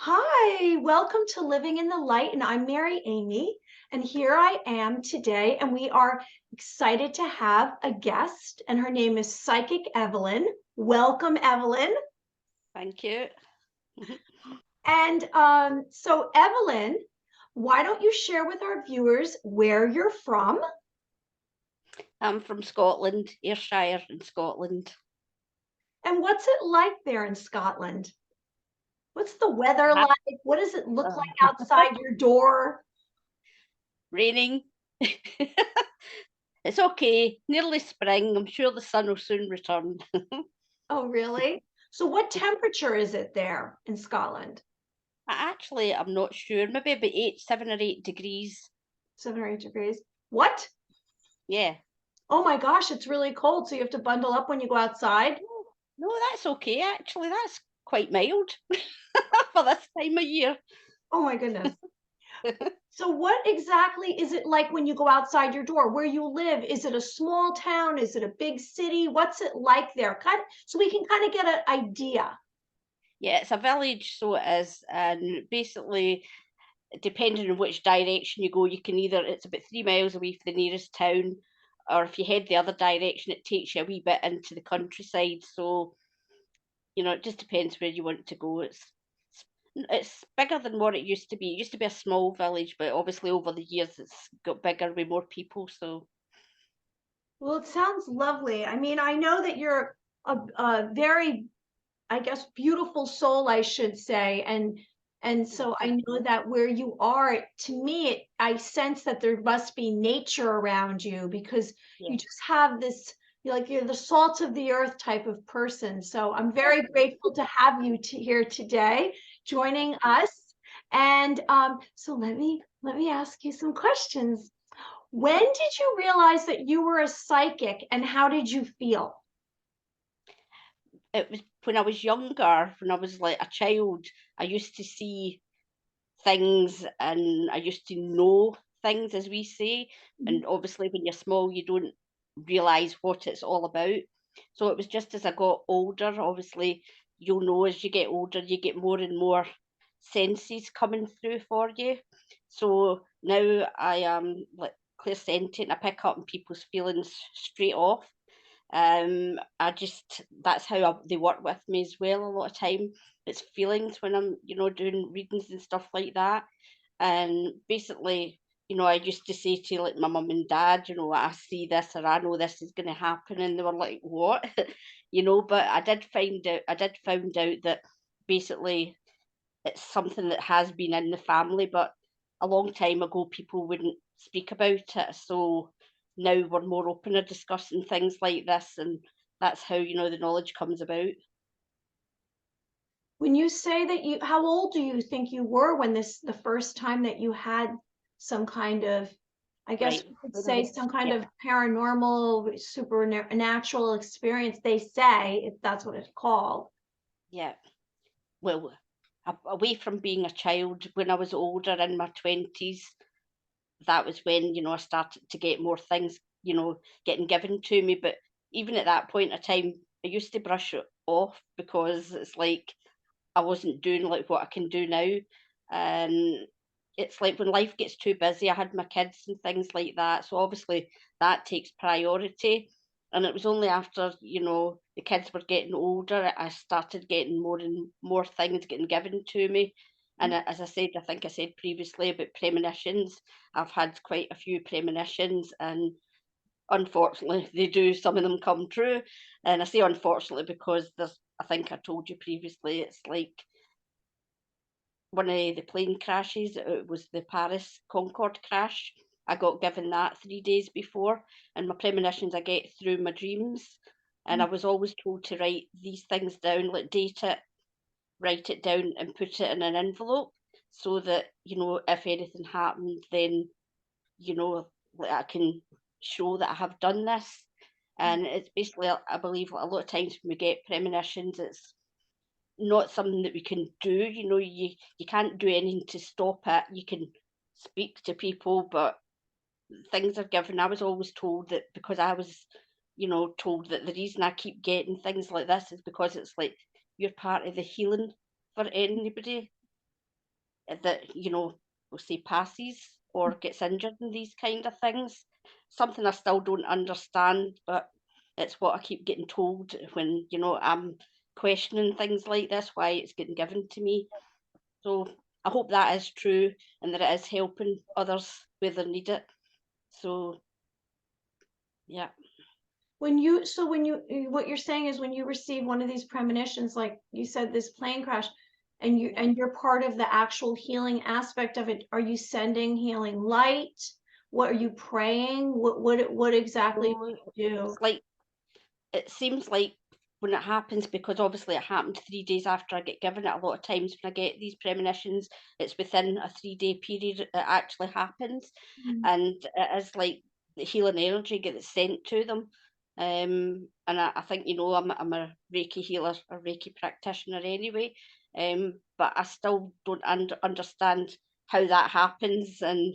Hi, welcome to Living in the Light, and I'm Mary Amy, and here I am today, and we are excited to have a guest, and her name is Psychic Evelyn. Welcome, Evelyn. Thank you. And so, Evelyn, why don't you share with our viewers where you're from? I'm from Scotland, Ayrshire in Scotland. And what's it like there in Scotland? What's the weather Ah, like? What does it look like uh, outside your door? Raining. It's okay. Nearly spring. I'm sure the sun will soon return. Oh, really? So, what temperature is it there in Scotland? I'm not sure. Maybe about 7 or 8 degrees. 7 or 8 degrees. What? Yeah. Oh my gosh, it's really cold. So you have to bundle up when you go outside. Oh, no, that's okay. Actually, that's quite mild for this time of year. Oh my goodness. So what exactly is it like when you go outside your door? Where you live? Is it a small town? Is it a big city? What's it like there? So we can kind of get an idea. Yeah, it's a village, so it is. And basically, depending on which direction you go, you can either it's about 3 miles away from the nearest town, or if you head the other direction, it takes you a wee bit into the countryside. So it just depends where you want to go. It's bigger than what it used to be. It used to be a small village, but obviously over the years it's got bigger with more people. So Well, it sounds lovely. I mean, I know that you're a very, I guess, beautiful soul, I should say. And oh, so I thank know you. that where you are, to me, I sense that there must be nature around you because you Yeah. just have this, you're the salt of the earth type of person. So I'm very grateful to have you here today, joining Thank you. us. And so let me ask you some questions. When did you realize that you were a psychic and how did you feel? It was when I was younger, when I was like a child. I used to see things and I used to know things, as we say. And obviously, when you're small, you don't realize what it's all about. So it was just as I got older, obviously, you'll know as you get older, you get more and more senses coming through for you. So now I am like clairsentient. I pick up on people's feelings straight off. I just that's how they work with me as well. A lot of time, it's feelings when I'm, doing readings and stuff like that. And basically, I used to say to like my mum and dad, I see this or I know this is going to happen, and they were like, "What?" But I did find out that basically it's something that has been in the family, but a long time ago people wouldn't speak about it. So now we're more open to discussing things like this, and that's how the knowledge comes about. When you say that how old do you think you were when the first time that you had some kind of, I guess Right. we could When I say was some kind Yeah, of paranormal, supernatural experience, they say, if that's what it's called. yeah. Well, away from being a child, when I was older in my 20s, that was when I started to get more things getting given to me. But even at that point of time, I used to brush it off because it's like I wasn't doing like what I can do now. And it's like when life gets too busy, I had my kids and things like that. So obviously that takes priority. And it was only after, the kids were getting older, I started getting more and more things getting given to me. And as I said, I think I said previously about premonitions, I've had quite a few premonitions, and unfortunately, they do. Some of them come true, and I say unfortunately because there's. I think I told you previously. It's like one of the plane crashes. It was the Paris Concorde crash. I got given that 3 days before, and my premonitions I get through my dreams. And I was always told to write these things down, like date it, write it down, and put it in an envelope, so that if anything happened, then like I can show that I have done this. And it's basically, I believe, a lot of times when we get premonitions, it's not something that we can do. You can't do anything to stop it. You can speak to people, but things are given. I was always told that because I was, told that the reason I keep getting things like this is because it's like you're part of the healing for anybody. that, we'll say passes or gets injured in these kind of things. Something I still don't understand, but it's what I keep getting told when, I'm questioning things like this, why it's getting given to me. So I hope that is true and that it is helping others where they need it. So yeah. What you're saying is when you receive one of these premonitions, like you said, this plane crash, and Yeah. you're part of the actual healing aspect of it, are you sending healing light? What are you praying? What exactly No, do you it's do? like it seems like when it happens, because obviously it happened 3 days after I get given it. A lot of times when I get these premonitions, it's within a 3-day period it actually happens, Mm. and it is like the healing energy gets sent to them. And I think I'm a Reiki healer, a Reiki practitioner anyway. But I still don't understand how that happens, and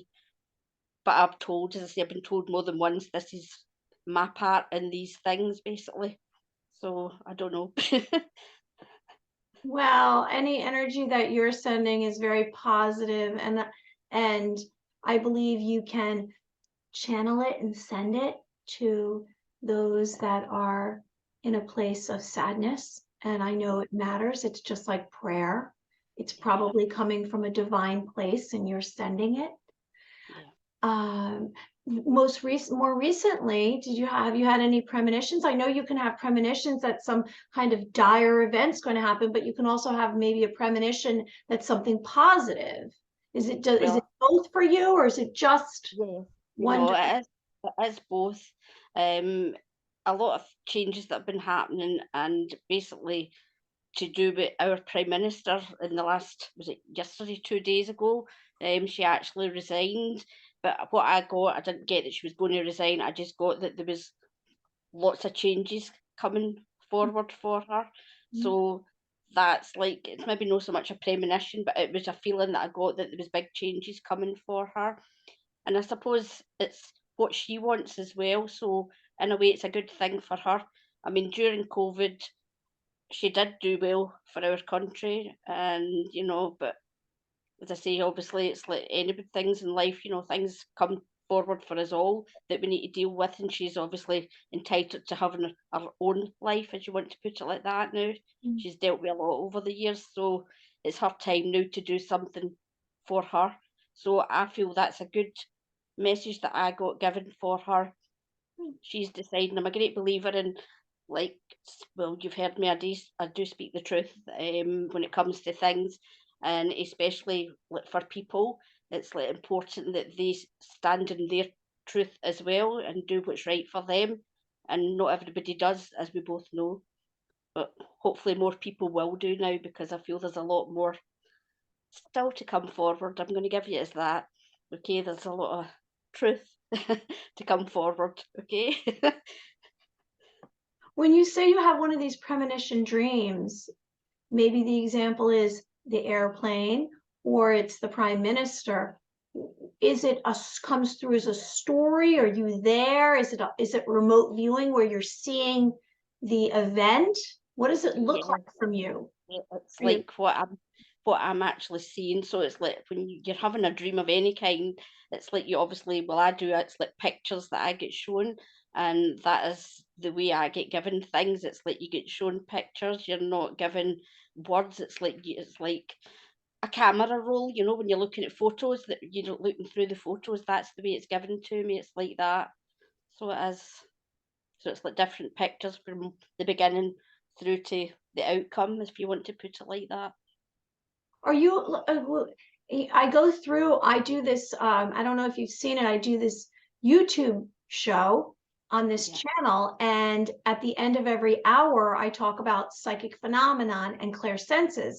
but I've told, as I say, I've been told more than once this is my part in these things, basically. So I don't know. Well, any energy that you're sending is very positive, and I believe you can channel it and send it to those that are in a place of sadness. And I know it matters. It's just like prayer. It's Yeah, probably coming from a divine place and you're sending it. yeah. Um, more recently, have you had any premonitions? I know you can have premonitions that some kind of dire event's going to happen, but you can also have maybe a premonition that something positive. Is it Well, both for you, or is it just yeah. one? It is both. Um, a lot of changes that have been happening, and basically to do with our Prime Minister in the last, was it yesterday, 2 days ago? She actually resigned. But what I got, I didn't get that she was going to resign. I just got that there was lots of changes coming forward for her. So that's like, it's maybe not so much a premonition, but it was a feeling that I got that there was big changes coming for her. And I suppose it's what she wants as well. So in a way, it's a good thing for her. I mean, during COVID, she did do well for our country, and but as I say, obviously, it's like any big things in life, things come forward for us all that we need to deal with. And she's obviously entitled to having her own life, as you want to put it like that now. Mm. She's dealt with a lot over the years. So it's her time now to do something for her. So I feel that's a good message that I got given for her. She's deciding. I'm a great believer in, like, well, you've heard me. I do speak the truth when it comes to things, and especially like for people, it's like important that they stand in their truth as well and do what's right for them. And not everybody does, as we both know. But hopefully, more people will do now, because I feel there's a lot more still to come forward. I'm going to give you as that. Okay, there's a lot of truth to come forward. Okay. When you say you have one of these premonition dreams, maybe the example is the airplane or it's the prime minister. Is it comes through as a story? Are you there? Is it remote viewing where you're seeing the event? What does it look Yeah, like from you? it's Are you like what I'm actually seeing. So it's like when you're having a dream of any kind, it's like you obviously, well, I do. It's like pictures that I get shown, and that is the way I get given things. It's like you get shown pictures. You're not given words. It's like a camera roll. When you're looking at photos, that you're looking through the photos. That's the way it's given to me. It's like that. So it is. So it's like different pictures from the beginning through to the outcome, if you want to put it like that. Are you I go through, I do this, I don't know if you've seen it, I do this YouTube show on this Yeah, channel, and at the end of every hour, I talk about psychic phenomenon and clairsenses,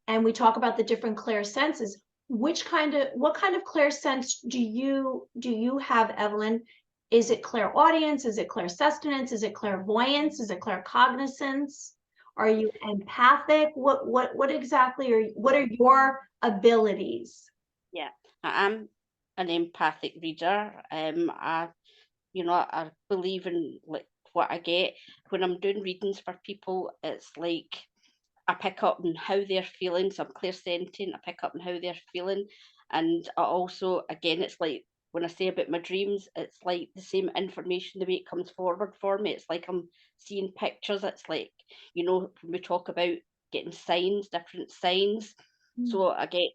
and we talk about the different clairsenses. What kind of clairsense do you have, Evelyn? Is it clairaudience? Is it clairsestinence? Is it clairvoyance? Is it claircognizance? Are you empathic? What exactly what yeah, are your abilities? yeah. I am an empathic reader. I believe in like what I get when I'm doing readings for people. It's like I pick up on how they're feeling, so I'm clairsentient. I pick up on how they're feeling, and I also, again, it's like when I say about my dreams, it's like the same information the way it comes forward for me. It's like I'm seeing pictures. It's like, when we talk about getting signs, different signs. Mm. So I get,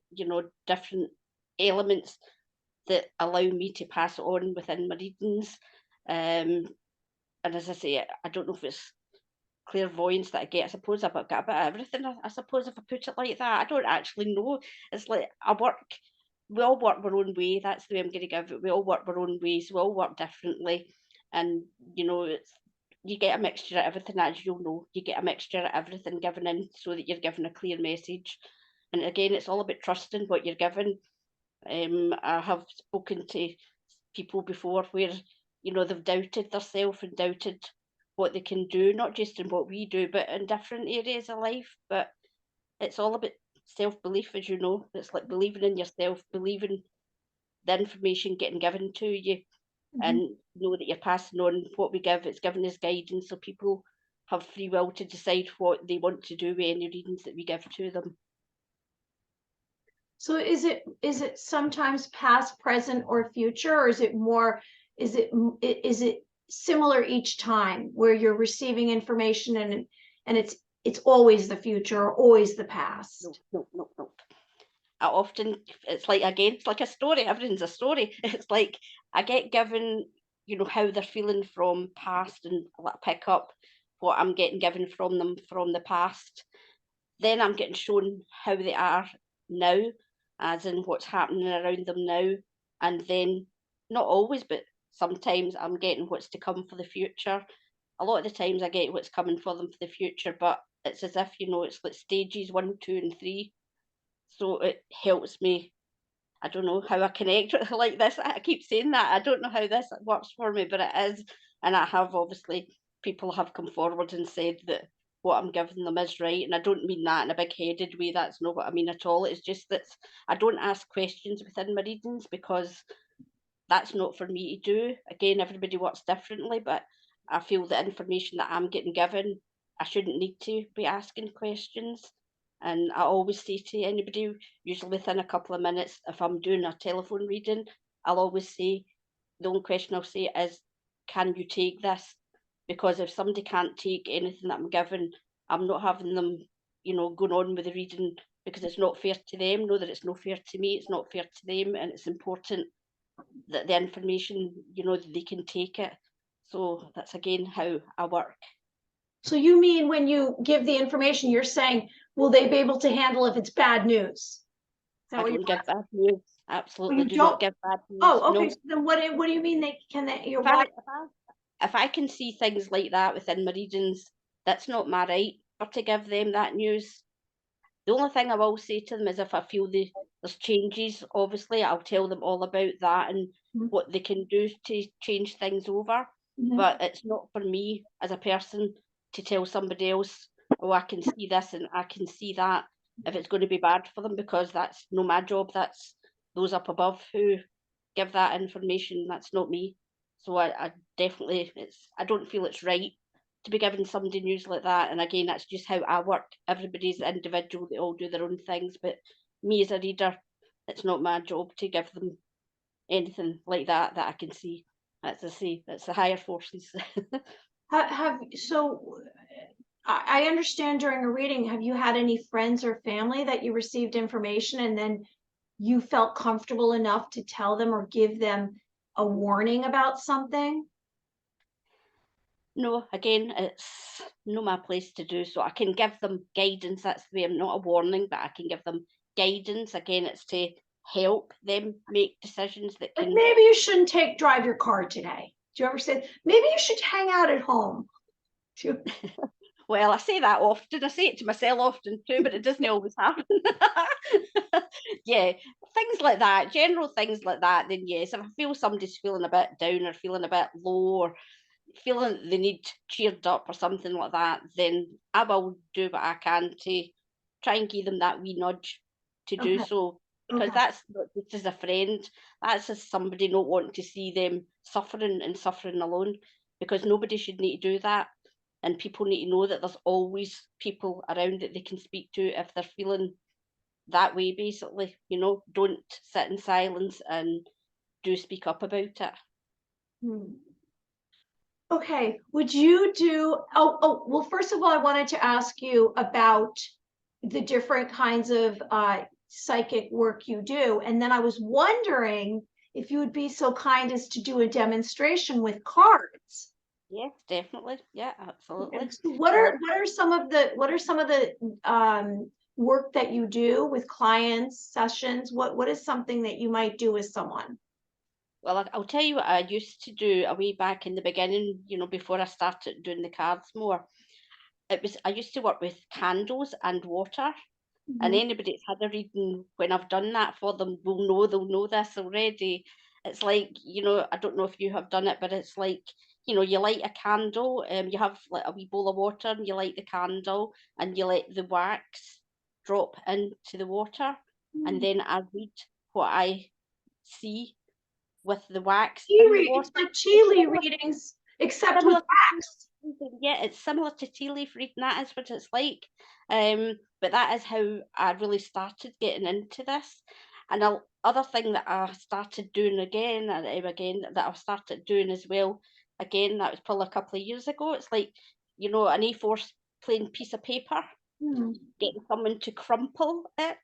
different elements that allow me to pass it on within my readings. Um, and as I say, I don't know if it's clairvoyance that I get. I suppose I've got a bit of everything. I suppose if I put it like that, I don't actually know. It's like we all work our own way. That's the way I'm going to give it. We all work our own ways. We all work differently, and it's you get a mixture of everything, as you'll know. You get a mixture of everything given in, so that you're given a clear message. And again, it's all about trusting what you're given. I have spoken to people before where they've doubted themselves and doubted what they can do, not just in what we do, but in different areas of life. But it's all about self belief, as you know. It's like believing in yourself, believing the information getting given to you, Mhm. and know that you're passing on what we give. It's given as guidance, so people have free will to decide what they want to do with any readings that we give to them. So is it sometimes past, present, or future, or is it more? Is it similar each time where you're receiving information and it's always the future or always the No, past? no, no, no. I often it's like again, it's like a story. Everything's a story. It's like I get given, how they're feeling from past, and I pick up what I'm getting given from them from the past. Then I'm getting shown how they are now, as in what's happening around them now. And then not always, but sometimes I'm getting what's to come for the future. A lot of the times I get what's coming for them for the future, but it's as if, it's like stages 1, 2, and 3. So it helps me. I don't know how I connect with like this. I keep saying that. I don't know how this works for me, but it is. And I have obviously people have come forward and said that what I'm giving them is right. And I don't mean that in a big headed way. That's not what I mean at all. It's just that I don't ask questions within my readings because that's not for me to do. Again, everybody works differently, but I feel the information that I'm getting given, I shouldn't need to be asking questions. And I always say to anybody, usually within a couple of minutes, if I'm doing a telephone reading, I'll always say, the only question I'll say is, can you take this? Because if somebody can't take anything that I'm given, I'm not having them, going on with the reading because it's not fair to them. Know that it's not fair to me, it's not fair to them, and it's important that the information, that they can take it. So that's again how I work. So you mean when you give the information, you're saying, will they be able to handle if it's bad news? Is that I what you're don't give bad news. Oh, Absolutely you do not don't? give bad news. Oh, okay. No. So then what do you mean you're If I, why? if I if I can see things like that within my readings, that's not my right or to give them that news. The only thing I will say to them is if I feel there's changes, obviously, I'll tell them all about that and Mhm. what they can do to change things over. Mhm. But it's not for me as a person to tell somebody else, oh, I can see this and I can see that, if it's going to be bad for them, because that's no my job. That's those up above who give that information. That's not me. So I definitely, I don't feel it's right to be giving somebody news like that. And again, that's just how I work. Everybody's individual, they all do their own things. But me as a reader, it's not my job to give them anything like that I can see. As I say, it's the higher forces. Have so I understand during a reading, have you had any friends or family that you received information and then you felt comfortable enough to tell them or give them a warning about something? No, again, it's not my place to do so. I can give them guidance. That's the way. I'm not a warning, but I can give them guidance. Again, it's to help them make decisions that Like can. maybe you shouldn't drive your car today. Do you ever say maybe you should hang out at home? Well, I say that often. I say it to myself often too, but it doesn't always happen. Yeah, things like that, general things like that. Then yes, if I feel somebody's feeling a bit down or feeling a bit low or feeling they need cheered up or something like that, then I will do what I can to try and give them that wee nudge to do Okay. so. Because Okay. that's not just as a friend, that's as somebody not wanting to see them suffering and suffering alone. Because nobody should need to do that. and people need to know that there's always people around that they can speak to if they're feeling that way, basically. Don't sit in silence and do speak up about it. Hmm. Okay, would you do, well, first of all, I wanted to ask you about the different kinds of psychic work you do. And then I was wondering if you would be so kind as to do a demonstration with cards. Yes, definitely. Yeah, Okay, absolutely. so what Well, are some of the work that you do with clients, sessions? What is something that you might do with someone? I'll tell you what I used to do a way back in the beginning, before I started doing the cards more. I used to work with candles and water. And Mhm. anybody that's had a reading when I've done that for them they'll know this already. It's like, I don't know if you have done it, but it's like, you light a candle, you have like a wee bowl of water and you light the candle and you let the wax drop into the water. And Hmm. then I read what I see with the wax in the It's water. like tea It's leaf readings, except with similar wax. yeah, it's similar to tea leaf reading. That is what it's like. But that is how I really started getting into this. And other thing that I started doing again that I've started doing as well. Again, that was probably a couple of years ago. It's like an A4 plain piece of paper, Hmm. getting someone to crumple it.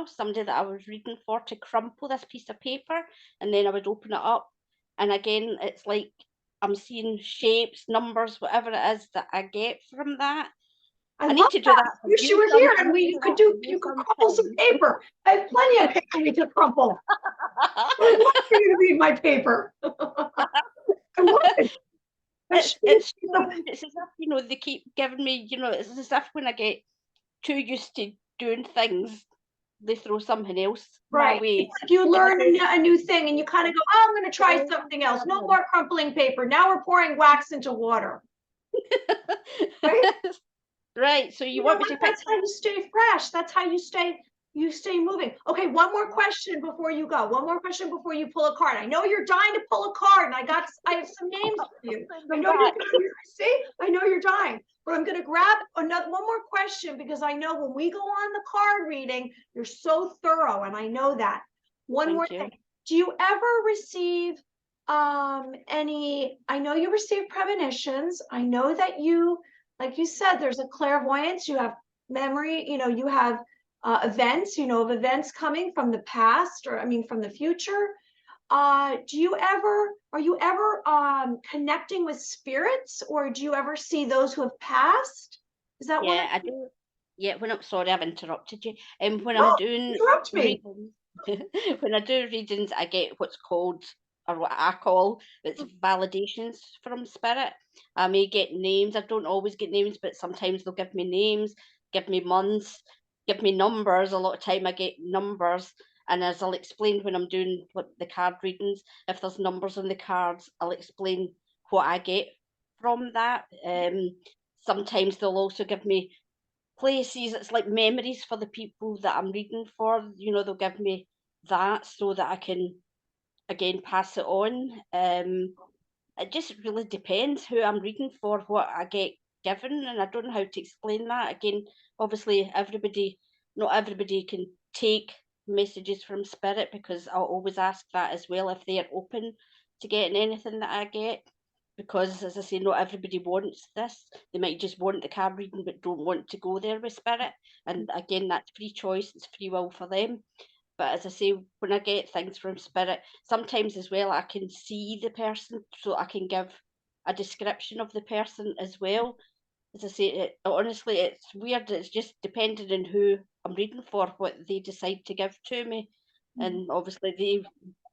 Somebody that I was reading for to crumple this piece of paper, and then I would open it up, and again, it's like I'm seeing shapes, numbers, whatever it is that I get from that. I I need love to do that. that for Wish you you were some. here I and need we to do that for you you could crumple some sometime. paper. I have plenty of paper we could crumple. I would love for you to read my paper. I would. I should be It's strange. It's as if they keep giving me. It's as if when I get too used to doing things, they throw something else my right. It's way. like you And learn again, a new thing and you kind of go, oh, I'm going to try something else. No more crumpling paper. Now we're pouring wax into water. Right? right. So you You know want me what? to pick? That's how you stay fresh. That's how you stay moving. Okay, one more question before you go. One more question before you pull a card. I know you're dying to pull a card, and I have some names for you. Send I them know you're back. dying. See, I know you're dying. But I'm gonna grab one more question because I know when we go on the card reading, you're so thorough, and I know that. One more Thank you. thing. Do you ever receive any, I know you receive premonitions. I know that you, like you said, there's a clairvoyance, you have memory, you have events, of events coming from the past, or I mean from the future. Are you ever connecting with spirits, or do you ever see those who have passed? Is that one of Yeah, I do. Yeah, when I'm sorry, I've interrupted you. When I'm no, doing interrupt me. readings, when I do readings, I get what's called, or what I call, it's validations from spirit. I may get names. I don't always get names, but sometimes they'll give me names, give me months, give me numbers. A lot of time I get numbers, and as I'll explain when I'm doing the card readings, if there's numbers on the cards, I'll explain what I get from that. Sometimes they'll also give me places. It's like memories for the people that I'm reading for. They'll give me that so that I can again pass it on. It just really depends who I'm reading for, what I get given, and I don't know how to explain that. Again, obviously, not everybody can take messages from spirit, because I'll always ask that as well if they're open to getting anything that I get. Because, as I say, not everybody wants this. They might just want the card reading but don't want to go there with spirit. And again, that's free choice, it's free will for them. But as I say, when I get things from spirit, sometimes as well I can see the person, so I can give a description of the person as well. As I say, honestly, it's weird. It's just depending on who I'm reading for, what they decide to give to me. And obviously, they,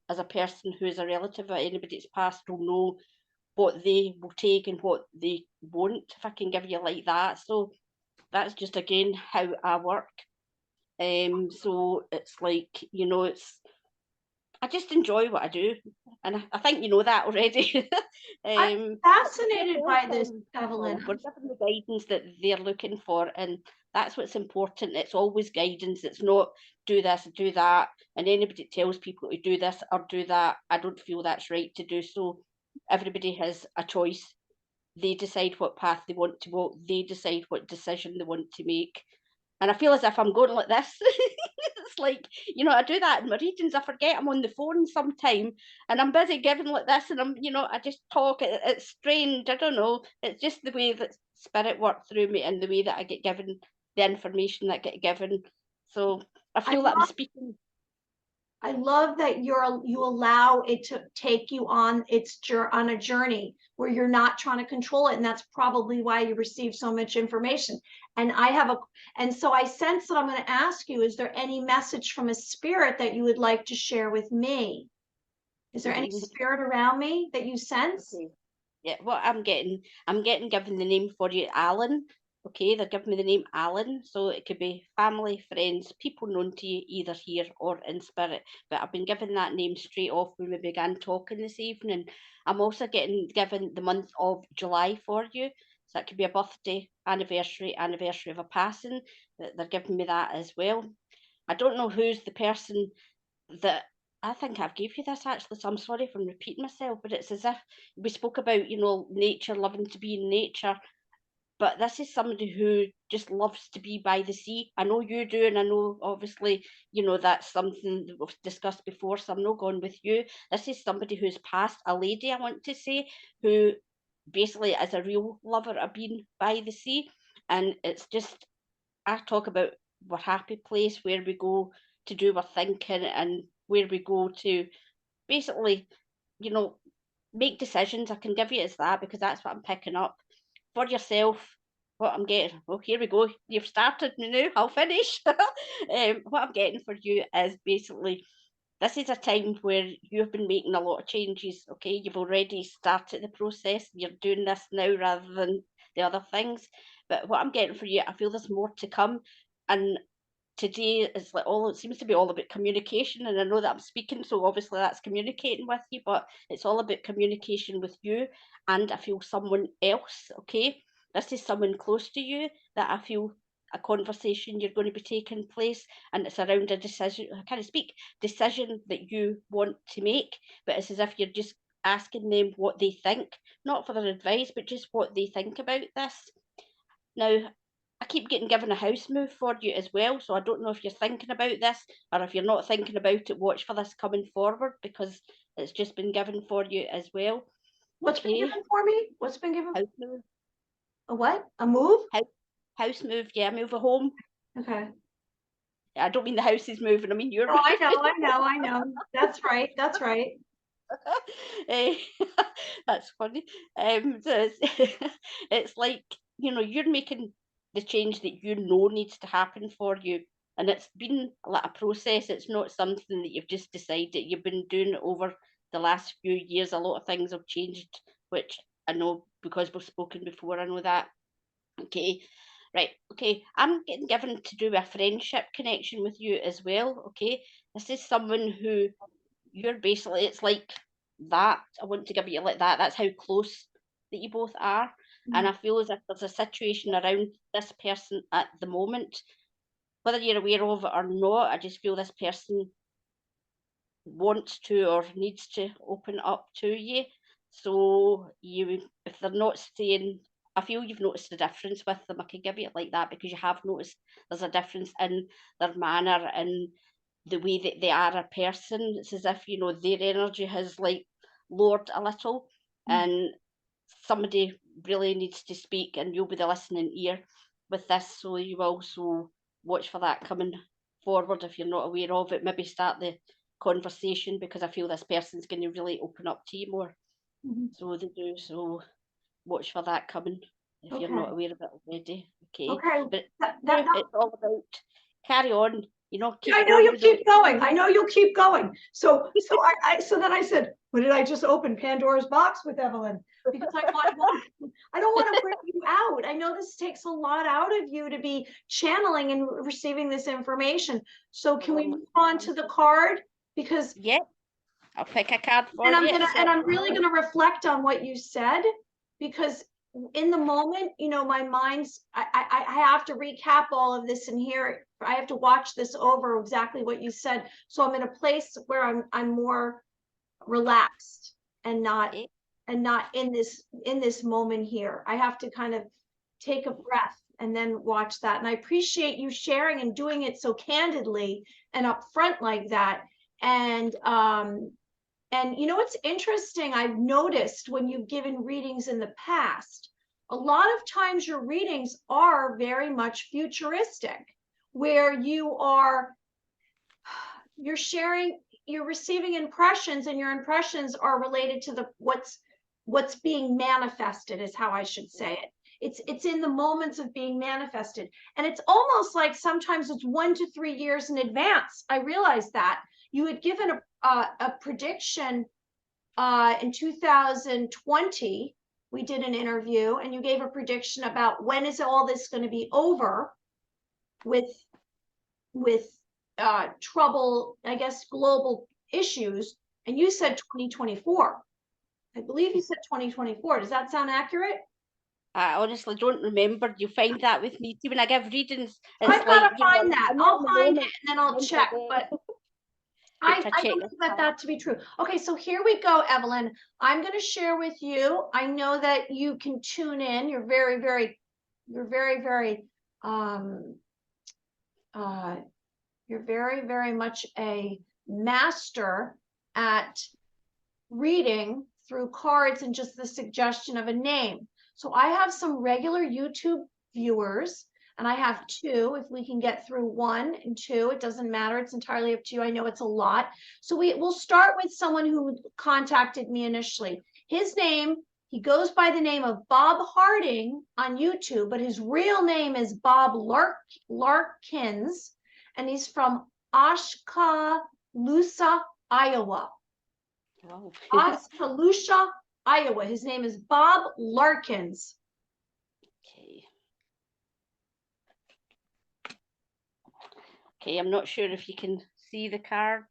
as a person who is a relative of anybody that's passed, will know what they will take and what they won't, if I can give you like that. So that's just again how I work. So it's like, I just enjoy what I do, and I think you know that already. I'm We're fascinated there by for this, people. Evelyn. We're given the guidance that they're looking for, and that's what's important. It's always guidance. It's not do this, do that, and anybody that tells people to do this or do that, I don't feel that's right to do so. Everybody has a choice they decide what path they want to walk, they decide what decision they want to make. And I feel as if I'm going like this. It's like, I do that in my readings. I forget I'm on the phone sometime and I'm busy giving like this and I just talk. It's strange. I don't know. It's just the way that spirit works through me and the way that I get given the information that I get given. So I I feel that I'm love speaking. I love that you allow it to take you on on a journey where you're not trying to control it, and that's probably why you receive so much information. And so I sense that I'm going to ask you: is there any message from a spirit that you would like to share with me? Is there any spirit around me that you sense? Okay. Yeah, what I'm getting given the name for you, Alan. Okay, they're giving me the name Alan, so it could be family, friends, people known to you, either here or in spirit. But I've been given that name straight off when we began talking this evening. I'm also getting given the month of July for you. So that could be a birthday, anniversary of a passing. They're giving me that as well. I don't know who's the person that I think I've gave you this actually, so I'm sorry if I'm repeating myself, but it's as if we spoke about, nature, loving to be in nature. But this is somebody who just loves to be by the sea. I know you do, and I know obviously, that's something that we've discussed before, so I'm not going with you. This is somebody who's passed, a lady, I want to say, who basically is a real lover of being by the sea. And it's just, I talk about our happy place where we go to do our thinking and where we go to basically, you know, make decisions. I can give you as that because that's what I'm picking up for yourself. What I'm getting, oh, here we go. You've started me now. I'll finish. What I'm getting for you is basically this is a time where you've been making a lot of changes. Okay, you've already started the process. You're doing this now rather than the other things. But what I'm getting for you, I feel there's more to come. And today is like it seems to be all about communication, and I know that I'm speaking, so obviously that's communicating with you, but it's all about communication with you, and I feel someone else. Okay, this is someone close to you that I feel a conversation you're going to be taking place, and it's around a decision. I can't speak decision that you want to make, but it's as if you're just asking them what they think, not for their advice, but just what they think about this. Now, I keep getting given a house move for you as well, so I don't know if you're thinking about this or if you're not thinking about it, watch for this coming forward because it's just been given for you as well. What's been Okay, given for me? What's been given? house move, A what? A move? house, house move, yeah, move a home. Okay. I don't mean the house is moving, I mean you're Oh, I moving. know, I know, I know. That's right. That's right. Eh, that's funny. So it's like, you're making the change that needs to happen for you. And it's been like a process. It's not something that you've just decided. You've been doing it over the last few years. A lot of things have changed, which I know because we've spoken before. I know that. Okay. Right. Okay. I'm getting given to do a friendship connection with you as well. Okay. This is someone who you're basically, it's like that. I want to give you like that. That's how close that you both are. And Mm. I feel as if there's a situation around this person at the moment, whether you're aware of it or not. I just feel this person wants to or needs to open up to you. So if they're not staying, I feel you've noticed a difference with them. I can give you it like that because you have noticed there's a difference in their manner and the way that they are a person. It's as if, their energy has like lowered a little Mm. and somebody really needs to speak and you'll be the listening ear with this. So you also watch for that coming forward if you're not aware of it. Maybe start the conversation because I feel this person's going to really open up to you more. Mhm. So they do. So watch for that coming if you're not Okay. aware of it already. Okay. Okay. But That it's all about carry on, Yeah, I keep know going you'll with those keep going. I changes. know you'll keep going. So then I said, what did I just open Pandora's box with Evelyn? Because I don't want to wear you out. I know this takes a lot out of you to be channeling and receiving this information. So can we Um, move on to the card? Because yeah, I'll pick a card for and you. I'm Certainly really will. gonna reflect on what you said because in the moment, my mind's I have to recap all of this and hear I have to watch this over exactly what you said. So I'm in a place where I'm more relaxed and not Okay. and not in this moment here. I have to kind of take a breath and then watch that. And I appreciate you sharing and doing it so candidly and upfront like that. And you know what's interesting, I've noticed when you've given readings in the past, a lot of times your readings are very much futuristic, where you're sharing, you're receiving impressions, and your impressions are related to the what's being manifested, is how I should say it. It's in the moments of being manifested, and it's almost like sometimes it's 1 to 3 years in advance. I realized that you had given a prediction in 2020. We did an interview, and you gave a prediction about when is all this going to be over with trouble, I guess, global issues, and you said 2024. I believe you said 2024. Does that sound accurate? I honestly don't remember. You find that with me too when I give readings. I've It's got like, to find that. I'm not I'll in the find it moment. and then I'll check. But Get to I check believe this that to be true. Okay, so here we go, Evelyn. I'm going to share with you. I know that you can tune in. You're very, very, um, uh, you're very, very much a master at reading through cards and just the suggestion of a name. So I have some regular YouTube viewers, and I have two. If we can get through 1 and 2, it doesn't matter. It's entirely up to you. I know it's a lot. So we'll start with someone who contacted me initially. His name, he goes by the name of Bob Harding on YouTube, but his real name is Bob Larkins, and he's from Oskaloosa, Iowa. Wow. Oskaloosa, Iowa. His name is Bob Larkins. Okay. Okay, I'm not sure if you can see the card.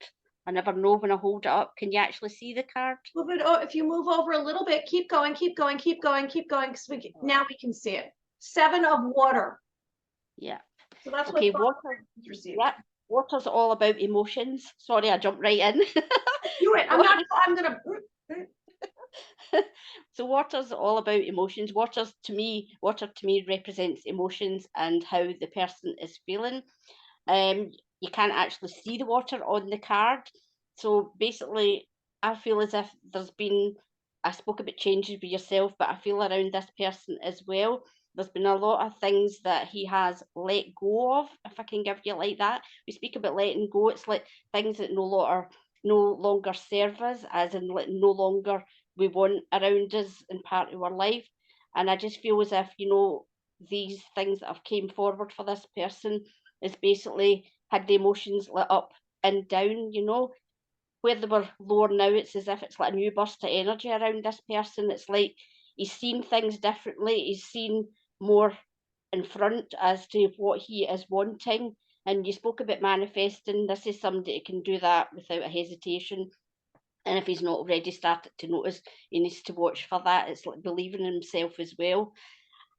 I never know when I hold it up. Can you actually see the card? Move it. Oh, if you move over a little bit, keep going, keep going, keep going, keep going, because now we can see it. 7 of water. Yeah. So that's okay, what water. received. Yeah, water's all about emotions. Sorry, I jumped right in. Do it. I'm gonna. So water's all about emotions. Water to me represents emotions and how the person is feeling. You can't actually see the water on the card. So basically, I feel as if I spoke about changes with yourself, but I feel around this person as well. There's been a lot of things that he has let go of, if I can give you like that. We speak about letting go. It's like things that no longer serve us, as in like no longer we want around us and part of our life. And I just feel as if, these things that have came forward for this person is basically had the emotions lit up and down, where they were lower now. It's as if it's like a new burst of energy around this person. It's like he's seen things differently. He's seen more in front as to what he is wanting. And you spoke about manifesting. This is somebody that can do that without a hesitation. And if he's not already started to notice, he needs to watch for that. It's like believing in himself as well.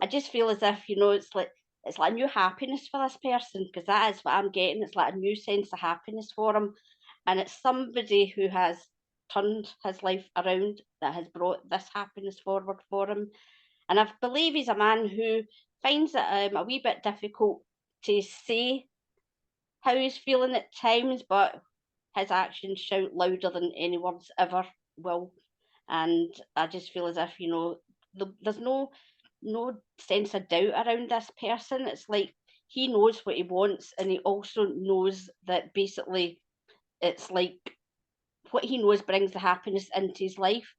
I just feel as if, it's like a new happiness for this person, because that is what I'm getting. It's like a new sense of happiness for him. And it's somebody who has turned his life around that has brought this happiness forward for him. And I believe he's a man who finds it a wee bit difficult to say how he's feeling at times, but his actions shout louder than any words ever will. And I just feel as if, there's no sense of doubt around this person. It's like he knows what he wants, and he also knows that basically it's like what he knows brings the happiness into his life.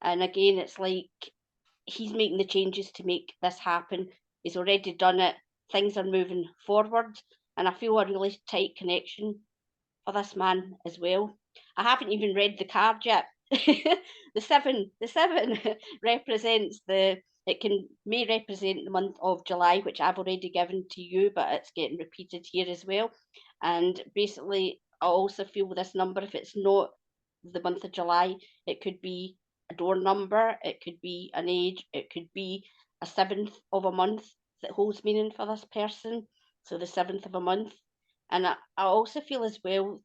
And again, it's like he's making the changes to make this happen. He's already done it. Things are moving forward, and I feel a really tight connection for this man as well. I haven't even read the card yet. the seven represents may represent the month of July, which I've already given to you, but it's getting repeated here as well. And basically, I also feel with this number, if it's not the month of July, it could be a door number, it could be an age, it could be a 7th of a month that holds meaning for this person. So the 7th of a month. And I also feel as well,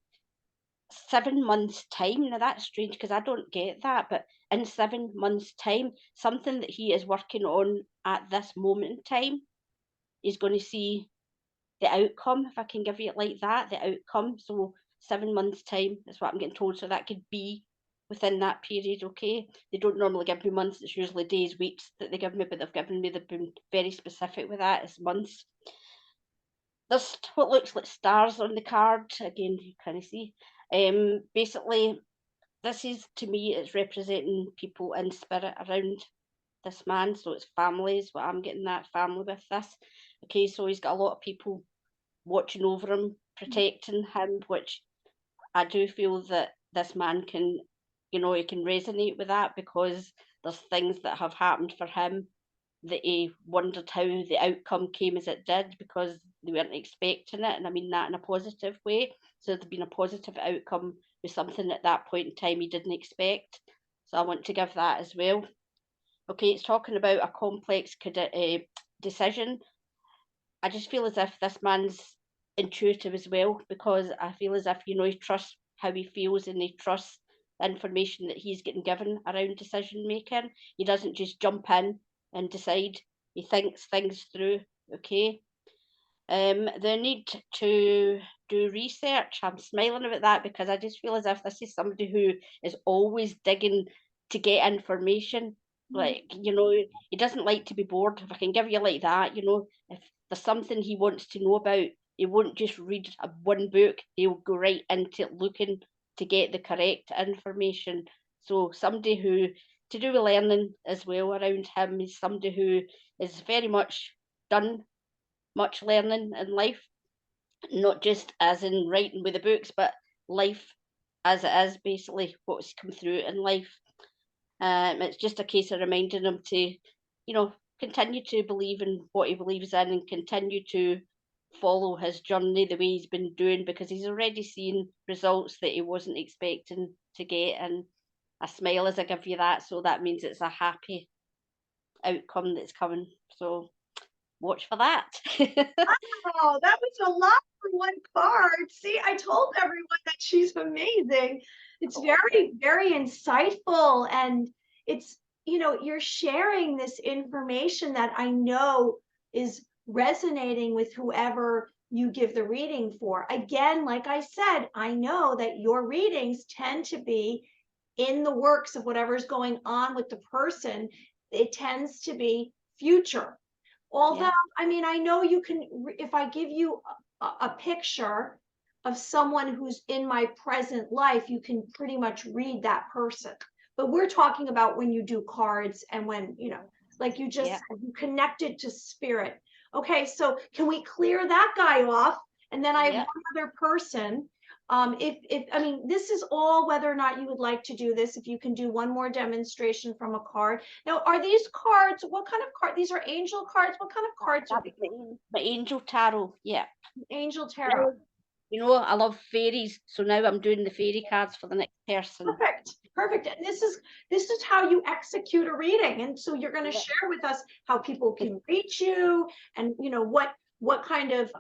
7 months' time. Now that's strange because I don't get that, but in 7 months' time, something that he is working on at this moment in time, is going to see the outcome, if I can give you it like that, the outcome. So 7 months' time is what I'm getting told. So that could be within that period, okay? They don't normally give me months, it's usually days, weeks that they give me, but they've been very specific with that, it's months. There's what looks like stars on the card. Again, you kind of see. Basically, this is, to me, it's representing people in spirit around this man. So it's families, what I'm getting, that family with this. Okay, so he's got a lot of people watching over him, protecting him, which I do feel that this man can, he can resonate with that, because there's things that have happened for him that he wondered how the outcome came as it did, because they weren't expecting it. And I mean that in a positive way. So there's been a positive outcome with something at that point in time he didn't expect. So I want to give that as well. Okay, it's talking about a complex decision. I just feel as if this man's intuitive as well, because I feel as if, he trusts how he feels, and he trusts the information that he's getting given around decision making. He doesn't just jump in and decide, he thinks things through. Okay. The need to do research. I'm smiling about that because I just feel as if this is somebody who is always digging to get information. Like, he doesn't like to be bored. If I can give you like that, if there's something he wants to know about, he won't just read one book. He'll go right into it looking to get the correct information. So somebody who, to do with learning as well around him, is somebody who is very much done much learning in life, not just as in writing with the books, but life as it is, basically what's come through in life. It's just a case of reminding him to, continue to believe in what he believes in, and continue to follow his journey the way he's been doing, because he's already seen results that he wasn't expecting to get. And I smile as I give you that, so that means it's a happy outcome that's coming. So watch for that. Oh, that was a lot for one card. See, I told everyone that she's amazing. It's Oh, very, very insightful. And it's, you're sharing this information that I know is resonating with whoever you give the reading for. Again, like I said, I know that your readings tend to be in the works of whatever's going on with the person. It tends to be future. Although, yeah, I mean, I know you can, if I give you a picture of someone who's in my present life, you can pretty much read that person. But we're talking about when you do cards and when, like you just yeah, said, you connected to spirit. Okay, so can we clear that guy off? And then I have yeah. one other person. If I mean, this is all whether or not you would like to do this. If you can do one more demonstration from a card. Now, are these cards, what kind of card? These are angel cards. What kind of cards are That's these? my angel tarot. Yeah. Angel tarot. Now, I love fairies, so now I'm doing the fairy cards for the next person. Perfect. Perfect. And this is how you execute a reading. And so you're going to Yeah. share with us how people can reach you and what kind of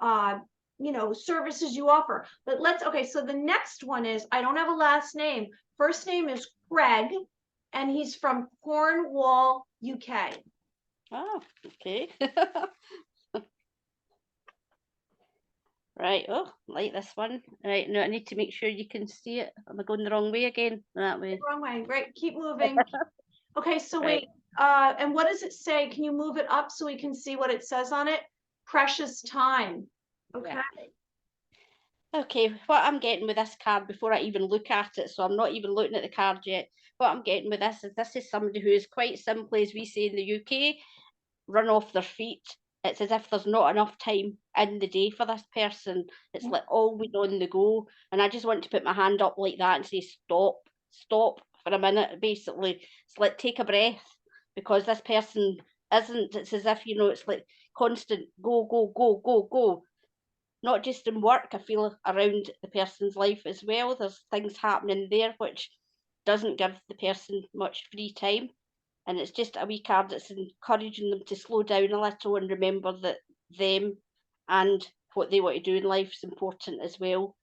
services you offer. But okay, so the next one is, I don't have a last name. First name is Craig, and he's from Cornwall, UK. Oh, okay. Right. Oh, like this one. Right. Now I need to make sure you can see it. Am I going the wrong way again? That way. Wrong way. Great. Keep moving. Okay, so Right. wait, and what does it say? Can you move it up so we can see what it says on it? Precious time. Yeah. Okay. Okay. What I'm getting with this card before I even look at it, so I'm not even looking at the card yet. What I'm getting with this is somebody who is quite simply, as we say in the UK, run off their feet. It's as if there's not enough time in the day for this person. It's like always on the go. And I just want to put my hand up like that and say, stop, stop for a minute, basically. It's like, take a breath, because this person isn't, it's as if, it's like constant go, go, go, go, go. Not just in work, I feel around the person's life as well. There's things happening there which doesn't give the person much free time. And it's just a wee card that's encouraging them to slow down a little and remember that them and what they want to do in life is important as well.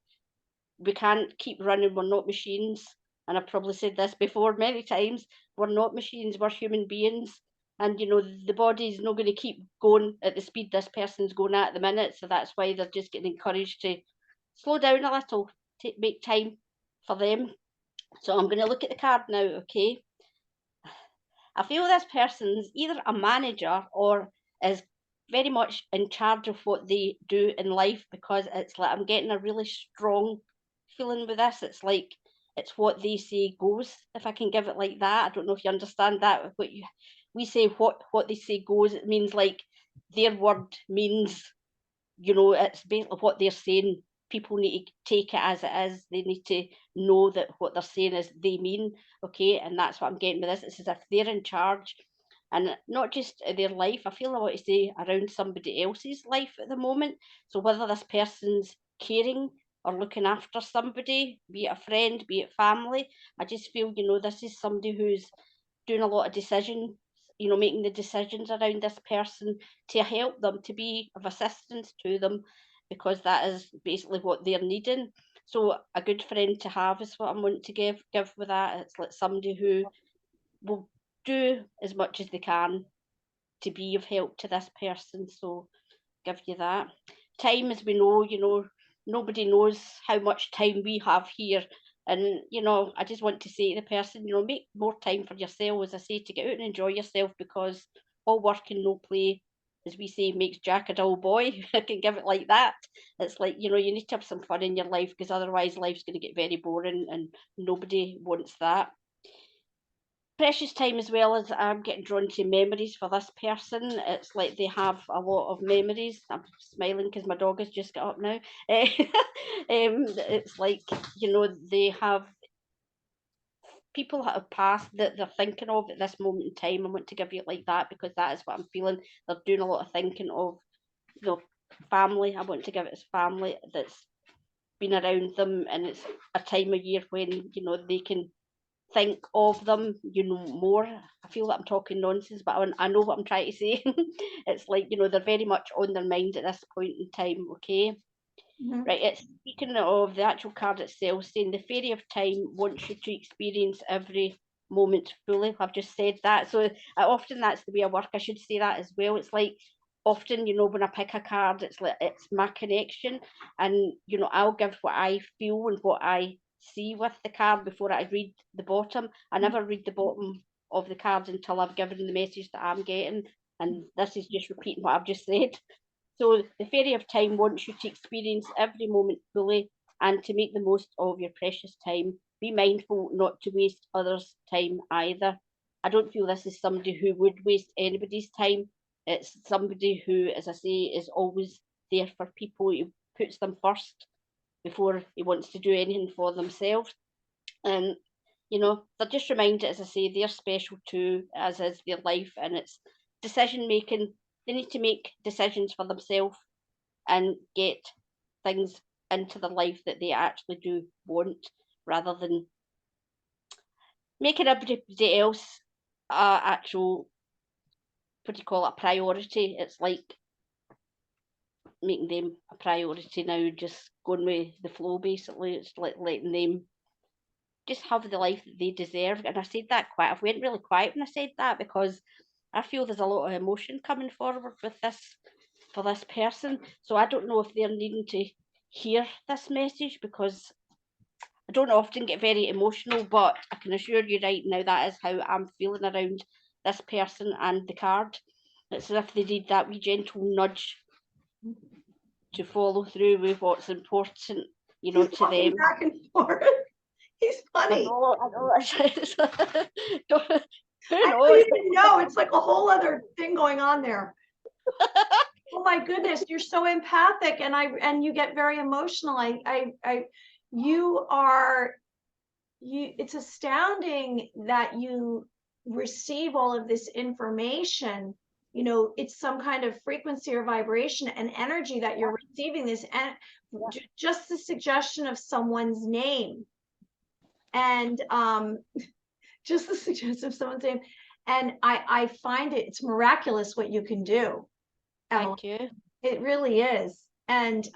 we can't keep running. We're not machines. And I've probably said this before many times. We're not machines, we're human beings. And the body's not going to keep going at the speed this person's going at the minute. So that's why they're just getting encouraged to slow down a little, make time for them. So I'm going to look at the card now, okay? I feel this person's either a manager or is very much in charge of what they do in life, because it's like I'm getting a really strong feeling with this. It's like it's what they say goes, if I can give it like that. I don't know if you understand that. We say what they say goes. It means like their word means, it's basically what they're saying. People need to take it as it is. They need to know that what they're saying is they mean, okay? And that's what I'm getting with this. It's as if they're in charge, and not just their life. I feel I want to say around somebody else's life at the moment. So whether this person's caring or looking after somebody, be it a friend, be it family, I just feel, this is somebody who's doing a lot of decisions, making the decisions around this person to help them, to be of assistance to them, because that is basically what they're needing. So a good friend to have is what I'm wanting to give with that. It's like somebody who will do as much as they can to be of help to this person. So give you that. Time, as we know, nobody knows how much time we have here. And, I just want to say to the person, make more time for yourself, as I say, to get out and enjoy yourself, because all work and no play, as we say, makes Jack a dull boy. I can give it like that. It's like, you need to have some fun in your life, because otherwise life's going to get very boring, and nobody wants that. Precious time as well. As I'm getting drawn to memories for this person. It's like they have a lot of memories. I'm smiling because my dog has just got up now. It's like, they have people that have passed that they're thinking of at this moment in time. I want to give you it like that, because that is what I'm feeling. They're doing a lot of thinking of, family. I want to give it as family that's been around them, and it's a time of year when, they can think of them, more. I feel that I'm talking nonsense, but I know what I'm trying to say. It's like, they're very much on their mind at this point in time, okay? Mhm. Right, it's speaking of the actual card itself, saying the Fairy of Time wants you to experience every moment fully. I've just said that. So often that's the way I work. I should say that as well. It's like often, when I pick a card, it's like it's my connection, and I'll give what I feel and what I see with the card before I read the bottom. I never read the bottom of the cards until I've given the message that I'm getting, and this is just repeating what I've just said. So the Fairy of Time wants you to experience every moment fully and to make the most of your precious time. Be mindful not to waste others' time either. I don't feel this is somebody who would waste anybody's time. It's somebody who, as I say, is always there for people. He puts them first before he wants to do anything for themselves. And, they're just reminded, as I say, they're special too, as is their life, and it's decision making. They need to make decisions for themselves and get things into their life that they actually do want, rather than making everybody else actual, what do you call it, a priority. It's like making them a priority now, just going with the flow, basically. It's like letting them just have the life that they deserve. And I said that quite, I went really quiet when I said that, because I feel there's a lot of emotion coming forward with this, for this person. So I don't know if they're needing to hear this message, because I don't often get very emotional, but I can assure you right now that is how I'm feeling around this person and the card. It's as if they need that wee gentle nudge to follow through with what's important, He's to walking them. back and forth. He's funny. I know. Who I know knows? you didn't know. It's like a whole other thing going on there. Oh my goodness, you're so empathic, and you get very emotional. It's astounding that you receive all of this information. It's some kind of frequency or vibration and energy that you're receiving this, and just the suggestion of someone's name, and just the suggestion of someone's name. And I find it's miraculous what you can do, Evelyn. Thank you. It really is. And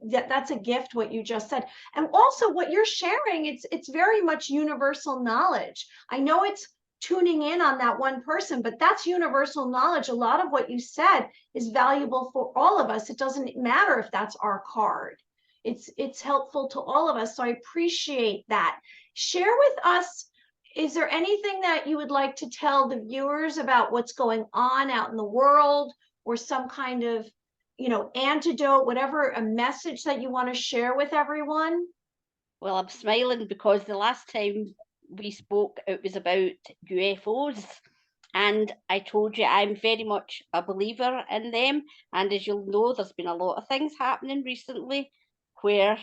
that's a gift, what you just said. And also what you're sharing, it's very much universal knowledge. I know it's tuning in on that one person, but that's universal knowledge. A lot of what you said is valuable for all of us. It doesn't matter if that's our card. It's helpful to all of us. So I appreciate that. Share with us, is there anything that you would like to tell the viewers about what's going on out in the world, or some kind of, antidote, whatever, a message that you want to share with everyone? Well, I'm smiling because the last time we spoke, it was about UFOs. And I told you I'm very much a believer in them. And as you'll know, there's been a lot of things happening recently where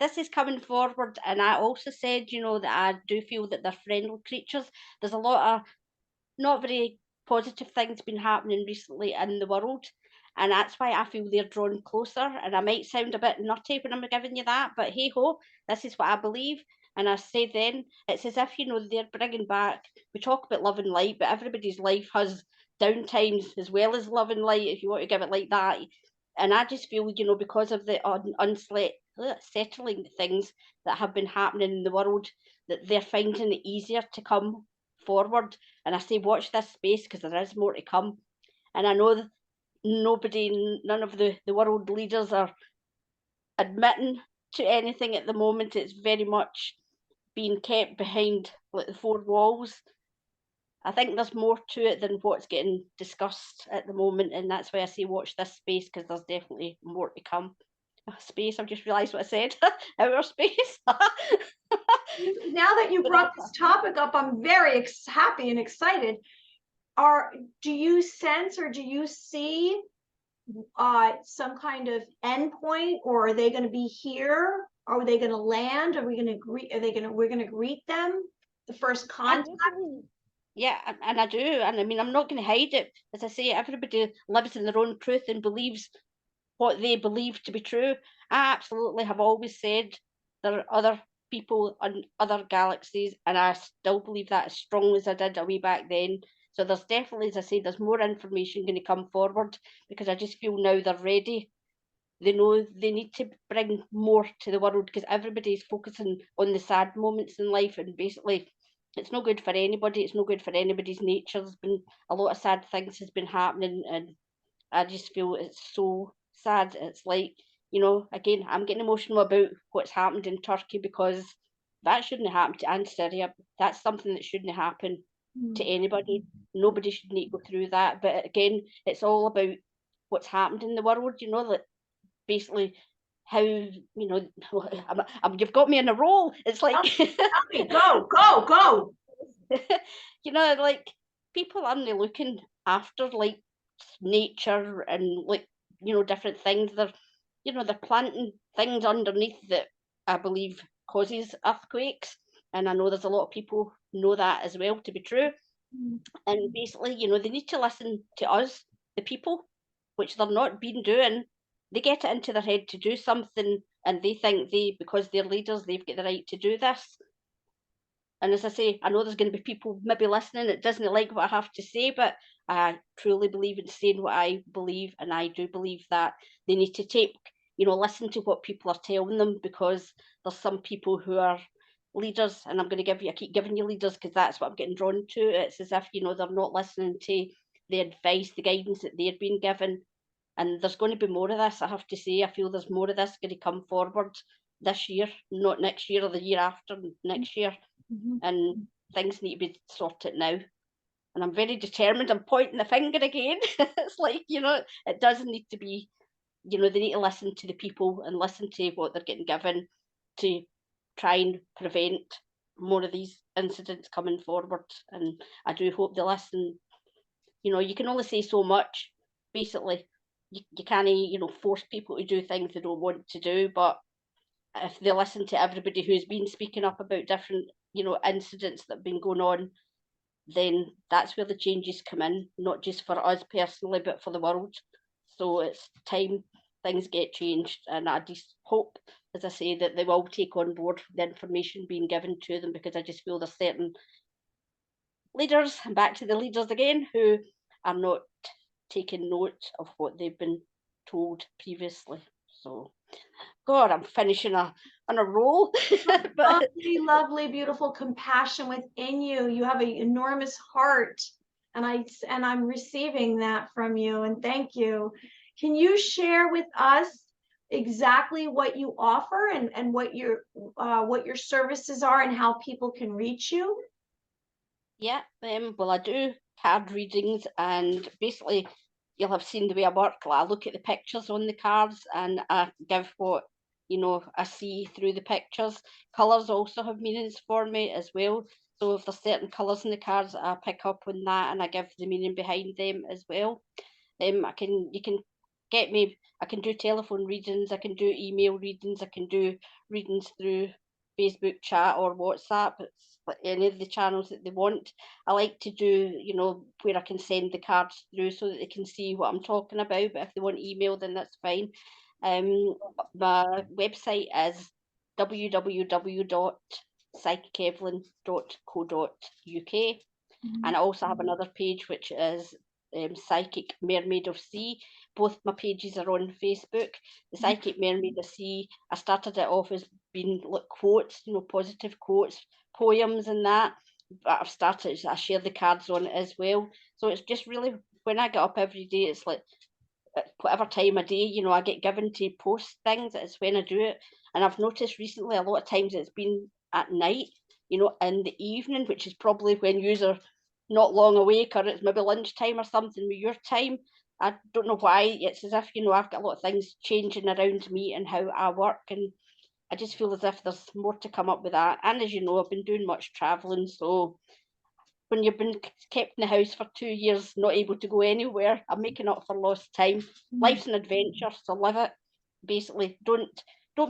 this is coming forward. And I also said, that I do feel that they're friendly creatures. There's a lot of not very positive things been happening recently in the world. And that's why I feel they're drawn closer. And I might sound a bit nutty when I'm giving you that, but hey ho, this is what I believe. And I say then, it's as if, they're bringing back, we talk about love and light, but everybody's life has downtimes as well as love and light, if you want to give it like that. And I just feel, because of the unsettling things that have been happening in the world, that they're finding it easier to come forward. And I say, watch this space because there is more to come. And I know that none of the world leaders are admitting to anything at the moment. It's very much being kept behind like the four walls. I think there's more to it than what's getting discussed at the moment, and that's why I say watch this space because there's definitely more to come. Space, I've just realised what I said. Outer space. Now that you brought this topic up, I'm very happy and excited. Do you sense, or do you see some kind of endpoint, or are they going to be here? Are they going to land? Are we going to greet? We're going to greet them? The first contact? Yeah, and I do. And I mean, I'm not going to hide it. As I say, everybody lives in their own truth and believes what they believe to be true. I absolutely have always said there are other people on other galaxies, and I still believe that as strongly as I did a wee back then. So there's definitely, as I say, there's more information going to come forward because I just feel now they're ready. They know they need to bring more to the world because everybody's focusing on the sad moments in life, and basically it's no good for anybody. It's no good for anybody's nature. There's been a lot of sad things has been happening, and I just feel it's so sad. It's like, again, I'm getting emotional about what's happened in Turkey because that shouldn't have happened, and Syria. That's something that shouldn't happen to anybody. Nobody should need to go through that. But again, it's all about what's happened in the world, like basically how, you've got me in a roll. It's like, Tell me, go. like people aren't looking after like nature and like different things. They're planting things underneath that I believe causes earthquakes, and I know there's a lot of people know that as well to be true. And basically, they need to listen to us, the people, which they're not been doing. They get it into their head to do something, and they think because they're leaders, they've got the right to do this. And as I say, I know there's going to be people maybe listening that doesn't like what I have to say, but I truly believe in saying what I believe, and I do believe that they need to listen to what people are telling them, because there's some people who are leaders, and I keep giving you leaders because that's what I'm getting drawn to. It's as if, they're not listening to the advice, the guidance that they're being given. And there's going to be more of this, I have to say. I feel there's more of this going to come forward this year, not next year or the year after, next year. And things need to be sorted now. And I'm very determined. I'm pointing the finger again. It's like, it doesn't need to be, they need to listen to the people and listen to what they're getting given to try and prevent more of these incidents coming forward. And I do hope they listen. You can only say so much, basically. You can't, force people to do things they don't want to do, but if they listen to everybody who's been speaking up about different, incidents that have been going on, then that's where the changes come in, not just for us personally, but for the world. So it's time things get changed, and I just hope, as I say, that they will take on board the information being given to them, because I just feel there's certain leaders, and back to the leaders again, who are not taking note of what they've been told previously. So, God, I'm finishing on a roll. But Lovely, lovely, beautiful compassion within you. You have an enormous heart, and I'm receiving that from you. And thank you. Can you share with us exactly what you offer and what your services are and how people can reach you? yeah, well, I do card readings, and basically, you'll have seen the way I work. Like, I look at the pictures on the cards, and I give what I see through the pictures. Colours also have meanings for me as well. So if there's certain colours in the cards, I pick up on that, and I give the meaning behind them as well. You can get me. I can do telephone readings. I can do email readings. I can do readings through Facebook chat or WhatsApp. It's like any of the channels that they want. I like to do, where I can send the cards through so that they can see what I'm talking about. But if they want email, then that's fine. Um, my website is www.psychicevelyn.co.uk. And I also have another page which is Psychic Mermaid of Sea. Both my pages are on Facebook. The Psychic Mermaid of Sea, I started it off as being like quotes, positive quotes, poems, and that. But I share the cards on it as well. So it's just really, when I get up every day, it's like at whatever time of day, I get given to post things, it's when I do it. And I've noticed recently a lot of times it's been at night, in the evening, which is probably when you're not long awake, or it's maybe lunchtime or something with your time. I don't know why. It's as if, I've got a lot of things changing around me and how I work. And I just feel as if there's more to come up with that. And as you know, I've been doing much traveling. So when you've been kept in the house for 2 years, not able to go anywhere, I'm making up for lost time. Life's an adventure, so live it. Basically, don't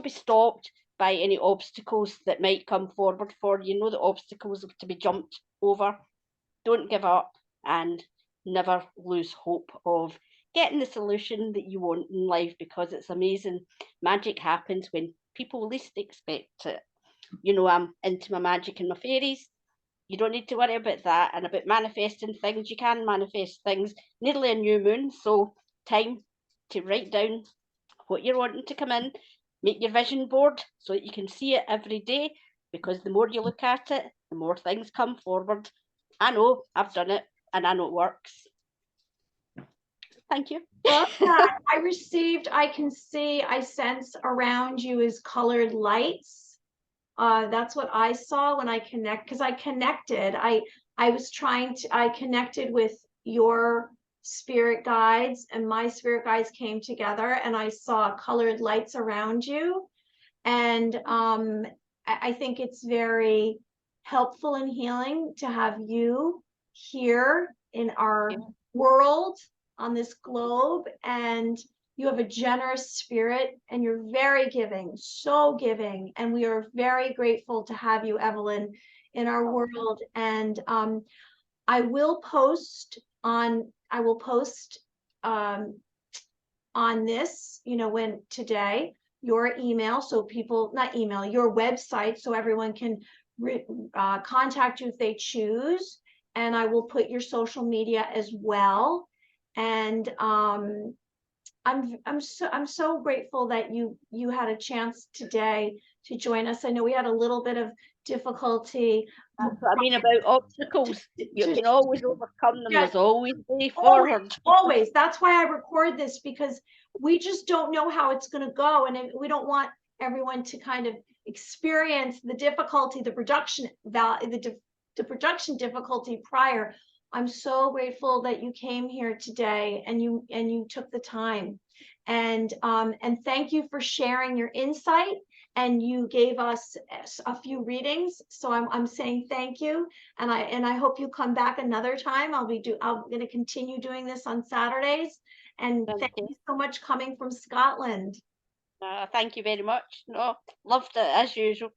be stopped by any obstacles that might come forward for you. Know the obstacles are to be jumped over. Don't give up, and never lose hope of getting the solution that you want in life, because it's amazing. Magic happens when people least expect it. I'm into my magic and my fairies. You don't need to worry about that. And about manifesting things, you can manifest things. Nearly a new moon, so time to write down what you're wanting to come in. Make your vision board so that you can see it every day, because the more you look at it, the more things come forward. I know, I've done it, and I know it works. Thank you. Love that. I sense around you is colored lights. That's what I saw when I because I connected. I connected with your spirit guides, and my spirit guides came together, and I saw colored lights around you. And I think it's very helpful and healing to have you here in our world on this globe. And you have a generous spirit, and you're very giving, so giving. And we are very grateful to have you, Evelyn, in our world. And I will post on on this, when today, your email, so people, not email, your website, so everyone can contact you if they choose. And I will put your social media as well. And I'm so grateful that you had a chance today to join us. I know we had a little bit of difficulty. That's what I mean about obstacles. You can always overcome them. Yes, There's always a way always, forward. always. That's why I record this, because we just don't know how it's going to go, and we don't want everyone to kind of experience the difficulty, the production value, the production difficulty prior. I'm so grateful that you came here today, and you took the time, and thank you for sharing your insight. And you gave us a few readings, so I'm saying thank you. And I hope you come back another time. I'm going to continue doing this on Saturdays. And thank you so much coming from Scotland. Thank you very much. No, loved it as usual.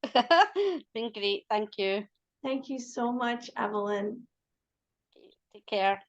Been great. Thank you. Thank you so much, Evelyn. Take care.